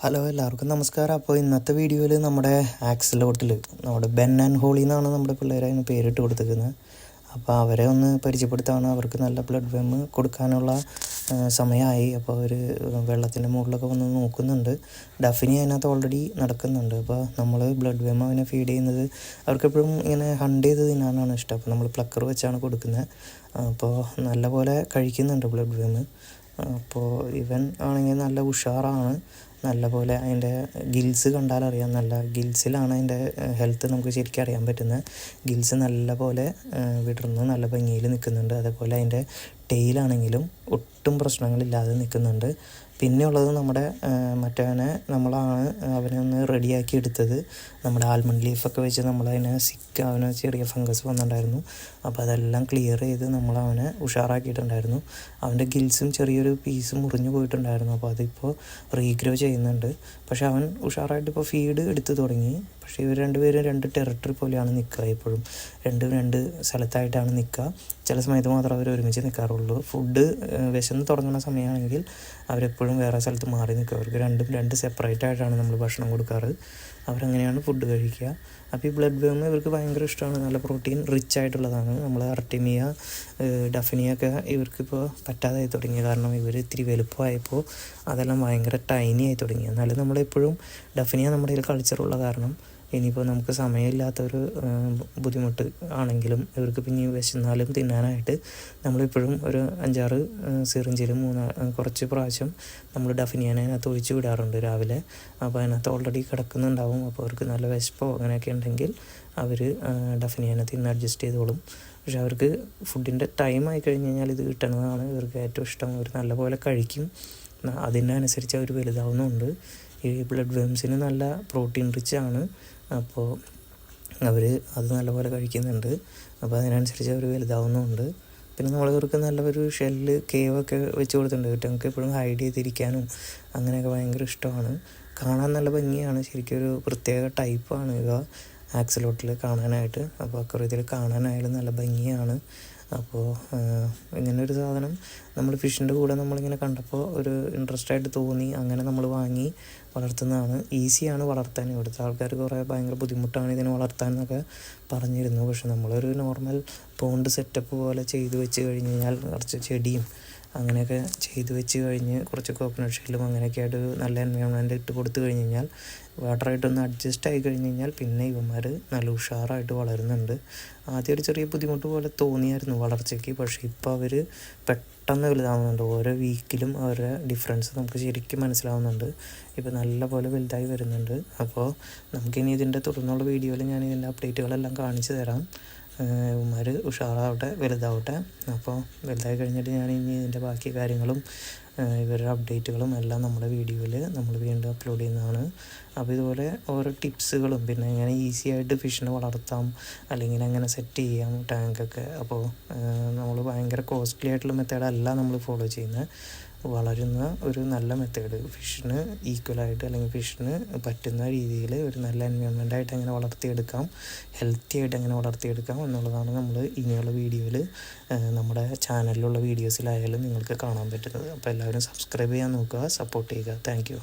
Hello എല്ലാവർക്കും നമസ്കാരം. അപ്പോൾ ഇന്നത്തെ വീഡിയോയിൽ നമ്മുടെ ആക്സിലോട്ടിൽ നമ്മുടെ ബെൻ ആൻഡ് ഹോളി എന്നാണ് നമ്മുടെ പിള്ളേരെ അതിന് പേരിട്ട് കൊടുത്തിരിക്കുന്നത്. അപ്പോൾ അവരെ ഒന്ന് പരിചയപ്പെടുത്താണ്. അവർക്ക് നല്ല ബ്ലഡ് വെം കൊടുക്കാനുള്ള സമയമായി. അപ്പോൾ അവർ വെള്ളത്തിൻ്റെ മുകളിലൊക്കെ വന്ന് നോക്കുന്നുണ്ട്. ഡഫിനി അതിനകത്ത് ഓൾറെഡി നടക്കുന്നുണ്ട്. അപ്പോൾ നമ്മൾ ബ്ലഡ് വെം അവനെ ഫീഡ് ചെയ്യുന്നത് അവർക്കെപ്പോഴും ഇങ്ങനെ ഹണ്ട് ചെയ്ത് തിന്നാനാണ് ഇഷ്ടം. അപ്പോൾ നമ്മൾ പ്ലക്കർ വെച്ചാണ് കൊടുക്കുന്നത്. അപ്പോൾ നല്ലപോലെ കഴിക്കുന്നുണ്ട് ബ്ലഡ് വെം. അപ്പോൾ ഇവൻ ആണെങ്കിൽ നല്ല ഉഷാറാണ്. നല്ലപോലെ അതിൻ്റെ ഗിൽസ് കണ്ടാലറിയാം, നല്ല ഗിൽസിലാണ് അതിൻ്റെ ഹെൽത്ത് നമുക്ക് ശരിക്കും അറിയാൻ പറ്റുന്നത്. ഗിൽസ് നല്ല പോലെ വിടർന്ന് നല്ല ഭംഗിയിൽ നിൽക്കുന്നുണ്ട്. അതേപോലെ അതിൻ്റെ ടെയിലാണെങ്കിലും ഒട്ടും പ്രശ്നങ്ങളില്ലാതെ നിൽക്കുന്നുണ്ട്. പിന്നെ ഉള്ളത് നമ്മുടെ മറ്റവനെ നമ്മളാണ് അവനെ ഒന്ന് റെഡിയാക്കി എടുത്തത്. നമ്മുടെ ആൽമണ്ട് ലീഫൊക്കെ വെച്ച് നമ്മളതിനെ അവന് ചെറിയ ഫംഗസ് വന്നിട്ടുണ്ടായിരുന്നു. അപ്പോൾ അതെല്ലാം ക്ലിയർ ചെയ്ത് നമ്മളവനെ ഉഷാറാക്കിയിട്ടുണ്ടായിരുന്നു. അവൻ്റെ ഗിൽസും ചെറിയൊരു പീസ് മുറിഞ്ഞു പോയിട്ടുണ്ടായിരുന്നു. അപ്പോൾ അതിപ്പോൾ റീഗ്രോ ചെയ്യുന്നുണ്ട്. പക്ഷെ അവൻ ഉഷാറായിട്ട് ഇപ്പോൾ ഫീഡ് എടുത്തു തുടങ്ങി. പക്ഷേ ഇവർ രണ്ടുപേരും രണ്ട് ടെറിട്ടറി പോലെയാണ് നിൽക്കുക. എപ്പോഴും രണ്ട് സ്ഥലത്തായിട്ടാണ് നിൽക്കുക. ചില സമയത്ത് മാത്രം അവർ ഒരുമിച്ച് നിൽക്കാറുള്ളൂ. ഫുഡ് വിശന്ന് തുടങ്ങുന്ന സമയമാണെങ്കിൽ അവരെപ്പോഴും വേറെ സ്ഥലത്ത് മാറി നിൽക്കുക. അവർക്ക് രണ്ട് സെപ്പറേറ്റ് ആയിട്ടാണ് നമ്മൾ ഭക്ഷണം കൊടുക്കാറ്. അവരങ്ങനെയാണ് ഫുഡ് കഴിക്കുക. അപ്പോൾ ഈ ബ്ലഡ് വെം ഇവർക്ക് ഭയങ്കര ഇഷ്ടമാണ്. നല്ല പ്രോട്ടീൻ റിച്ച് ആയിട്ടുള്ളതാണ്. നമ്മൾ അർട്ടിമിയ, ഡഫിനിയൊക്കെ ഇവർക്കിപ്പോൾ പറ്റാതായി തുടങ്ങി. കാരണം ഇവർ ഇത്തിരി വലുപ്പമായപ്പോൾ അതെല്ലാം ഭയങ്കര ടൈനി ആയി തുടങ്ങി. എന്നാലും നമ്മളെപ്പോഴും ഡഫിനിയ നമ്മുടെ കയ്യിൽ കൾച്ചറുള്ള കാരണം ഇനിയിപ്പോൾ നമുക്ക് സമയമില്ലാത്തൊരു ബുദ്ധിമുട്ട് ആണെങ്കിലും ഇവർക്ക് പിന്നെ വിശന്നാലും തിന്നാനായിട്ട് നമ്മളിപ്പോഴും ഒരു 5-6 സിറിഞ്ചിൽ കുറച്ച് പ്രാവശ്യം നമ്മൾ ഡഫിനിയനെ അതിനകത്ത് ഒഴിച്ച് വിടാറുണ്ട് രാവിലെ. അപ്പോൾ അതിനകത്ത് ഓൾറെഡി കിടക്കുന്നുണ്ടാവും. അപ്പോൾ അവർക്ക് നല്ല വിശപ്പോ അങ്ങനെയൊക്കെ ഉണ്ടെങ്കിൽ അവർ ഡഫിനിയനെ തിന്ന് അഡ്ജസ്റ്റ് ചെയ്തോളും. പക്ഷെ അവർക്ക് ഫുഡിൻ്റെ ടൈം ആയി കഴിഞ്ഞ് കഴിഞ്ഞാൽ ഇത് കിട്ടുന്നതാണ് ഇവർക്ക് ഏറ്റവും ഇഷ്ടം. അവർ നല്ലപോലെ കഴിക്കും. അതിനനുസരിച്ച് അവർ വലുതാവുന്നുണ്ട്. ഈ ബ്ലഡ് വെംസിന് നല്ല പ്രോട്ടീൻ റിച്ച് ആണ്. അപ്പോൾ അവർ അത് നല്ലപോലെ കഴിക്കുന്നുണ്ട്. അപ്പോൾ അതിനനുസരിച്ച് അവർ വലുതാവുന്നുണ്ട്. പിന്നെ നമ്മളിവർക്ക് നല്ലൊരു ഷെല്ല് കേവൊക്കെ വെച്ച് കൊടുത്തിട്ടുണ്ട്. കുട്ടികൾക്ക് എപ്പോഴും ഹൈഡ് ചെയ്തിരിക്കാനും അങ്ങനെയൊക്കെ ഭയങ്കര ഇഷ്ടമാണ്. കാണാൻ നല്ല ഭംഗിയാണ്. ശരിക്കും ഒരു പ്രത്യേക ടൈപ്പാണ് ഇവ ആക്സിലോട്ടിൽ കാണാനായിട്ട്. അപ്പോൾ അക്വറിയത്തിൽ കാണാനായാലും നല്ല ഭംഗിയാണ്. അപ്പോൾ ഇങ്ങനൊരു സാധനം നമ്മൾ ഫിഷിൻ്റെ കൂടെ നമ്മളിങ്ങനെ കണ്ടപ്പോൾ ഒരു ഇൻട്രസ്റ്റായിട്ട് തോന്നി. അങ്ങനെ നമ്മൾ വാങ്ങി വളർത്തുന്നതാണ്. ഈസിയാണ് വളർത്താൻ. ഇവിടുത്തെ ആൾക്കാർ കുറേ ഭയങ്കര ബുദ്ധിമുട്ടാണ് ഇതിനെ വളർത്താൻ എന്നൊക്കെ പറഞ്ഞിരുന്നു. പക്ഷെ നമ്മളൊരു നോർമൽ പോണ്ട് സെറ്റപ്പ് പോലെ ചെയ്ത് വെച്ച് കഴിഞ്ഞ് കഴിഞ്ഞാൽ കുറച്ച് ചെടിയും അങ്ങനെയൊക്കെ ചെയ്ത് വെച്ച് കഴിഞ്ഞ് കുറച്ച് കോക്കനട്ട് ഷെല്ലും അങ്ങനെയൊക്കെ ആയിട്ട് നല്ല എൻവയോൺമെൻറ്റ് ഇട്ട് കൊടുത്തു കഴിഞ്ഞ് കഴിഞ്ഞാൽ വാട്ടറായിട്ടൊന്ന് അഡ്ജസ്റ്റ് ആയി കഴിഞ്ഞ് കഴിഞ്ഞാൽ പിന്നെ ഇവന്മാർ നല്ല ഉഷാറായിട്ട് വളരുന്നുണ്ട്. ആദ്യം ഒരു ചെറിയ ബുദ്ധിമുട്ട് പോലെ തോന്നിയായിരുന്നു വളർച്ചയ്ക്ക്. പക്ഷേ ഇപ്പോൾ അവർ പെട്ടെന്ന് വലുതാവുന്നുണ്ട്. ഓരോ വീക്കിലും അവരുടെ ഡിഫറൻസ് നമുക്ക് ശരിക്കും മനസ്സിലാവുന്നുണ്ട്. ഇപ്പോൾ നല്ല പോലെ വലുതായി വരുന്നുണ്ട്. അപ്പോൾ നമുക്കിനി ഇതിൻ്റെ തുടർന്നുള്ള വീഡിയോയിൽ ഞാൻ ഇതിൻ്റെ അപ്ഡേറ്റുകളെല്ലാം കാണിച്ചു തരാം. ഇവന്മാർ ഉഷാറാവട്ടെ, വലുതാവട്ടെ. അപ്പോൾ വലുതായി കഴിഞ്ഞിട്ട് ഞാൻ ഇനി ഇതിൻ്റെ ബാക്കി കാര്യങ്ങളും ഇവരുടെ അപ്ഡേറ്റുകളും എല്ലാം നമ്മുടെ വീഡിയോയിൽ നമ്മൾ വീണ്ടും അപ്ലോഡ് ചെയ്യുന്നതാണ്. അപ്പോൾ ഇതുപോലെ ഓരോ ടിപ്സുകളും പിന്നെ എങ്ങനെ ഈസി ആയിട്ട് ഫിഷിനെ വളർത്താം അല്ലെങ്കിൽ എങ്ങനെ സെറ്റ് ചെയ്യാം ടാങ്കൊക്കെ. അപ്പോൾ നമ്മൾ ഭയങ്കര കോസ്റ്റ്ലി ആയിട്ടുള്ള മെത്തേഡല്ല നമ്മൾ ഫോളോ ചെയ്യുന്നത്. വളരുന്ന ഒരു നല്ല മെത്തേഡ് ഫിഷിന് ഈക്വലായിട്ട് അല്ലെങ്കിൽ ഫിഷിന് പറ്റുന്ന രീതിയിൽ ഒരു നല്ല എൻവയോൺമെൻറ്റായിട്ട് എങ്ങനെ വളർത്തിയെടുക്കാം, ഹെൽത്തി ആയിട്ട് എങ്ങനെ വളർത്തിയെടുക്കാം എന്നുള്ളതാണ് നമ്മൾ ഇനിയുള്ള വീഡിയോയിൽ നമ്മുടെ ചാനലിലുള്ള വീഡിയോസിലായാലും നിങ്ങൾക്ക് കാണാൻ പറ്റുന്നത്. അപ്പോൾ എല്ലാവരും സബ്സ്ക്രൈബ് ചെയ്യാൻ നോക്കുക, സപ്പോർട്ട് ചെയ്യുക. താങ്ക്